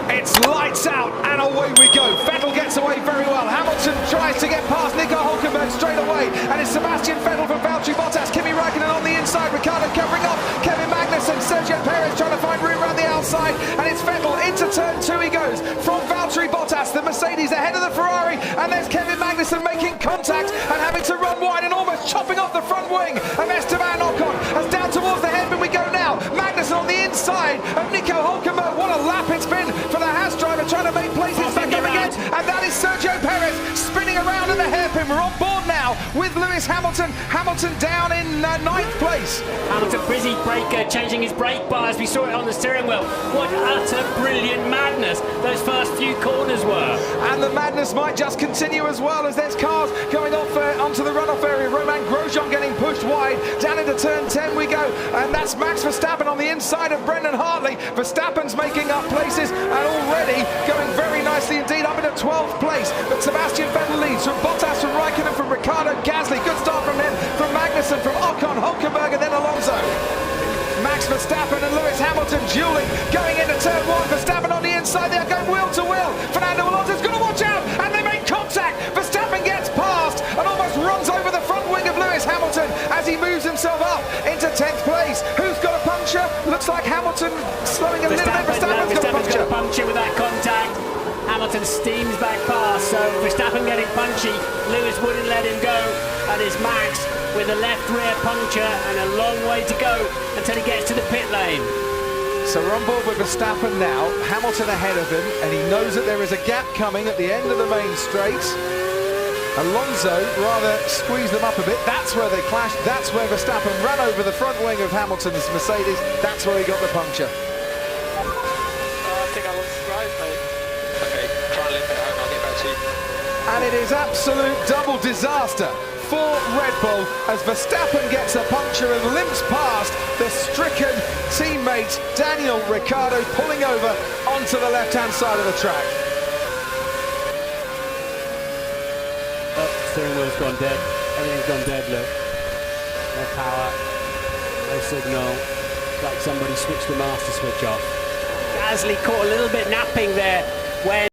It's lights out and away we go. Vettel gets away very well. Hamilton tries to get past Nico Hülkenberg straight away, and it's Sebastian Vettel from Valtteri Bottas. Kimi Räikkönen on the inside. Ricardo covering off Kevin Magnussen. Sergio Perez trying to find room around the outside, and it's Vettel into turn 2 he goes from Valtteri Bottas. The Mercedes ahead of the Ferrari, and there's Kevin Magnussen making contact and having to run wide and almost chopping off the front wing of Esteban Ocon. As down towards the hairpin we go now. Magnussen on the inside of Nico Hülkenberg. What a lap it's been for the Haas driver, trying to make places back up again. And that is Sergio Perez spinning around in the hairpin. We're on board now with Lewis Hamilton. Hamilton down in 9th place. Hamilton busy breaker, changing his brake bars. We saw it on the steering wheel. What utter brilliant madness those first few corners were. And the madness might just continue as well, as there's cars going off onto the runoff area. Romain Grosjean getting pushed wide. Down into turn 10 we go. And that's Max Verstappen on the inside of Brendan Hartley. Verstappen's making up places and already going very nicely indeed up into 12th place. But Sebastian Vettel leads from Bottas, from Räikkönen, from Ricardo, Gasly. Good start from him, from Magnussen, from Ocon, Hülkenberg, and then Alonso. Max Verstappen and Lewis Hamilton dueling, going into turn 1. Verstappen on the inside, they're going wheel to wheel. Fernando Alonso's going to watch out, and they make contact. Verstappen gets past and almost runs over the front wing of Lewis Hamilton as he moves himself up into 10th place. Who's got a puncture? Looks like Hamilton slowing a little bit. Verstappen's got a puncture with that contact. Hamilton steams back past, so Verstappen getting punchy. Lewis wouldn't let him go, and it's Max with a left rear puncture and a long way to go until he gets to the pit lane. So we're on board with Verstappen now, Hamilton ahead of him, and he knows that there is a gap coming at the end of the main straight. Alonso rather squeezed them up a bit. That's where they clashed. That's where Verstappen ran over the front wing of Hamilton's Mercedes. That's where he got the puncture. I think Alonso's right, mate. Okay, try and limp it out and I'll get back to you. And it is absolute double disaster for Red Bull as Verstappen gets a puncture and limps past the stricken teammate Daniel Ricciardo, pulling over onto the left-hand side of the track. Oh, steering wheel's gone dead. Everything's gone dead, look. No power, no signal. It's like somebody switched the master switch off. Gasly caught a little bit napping there when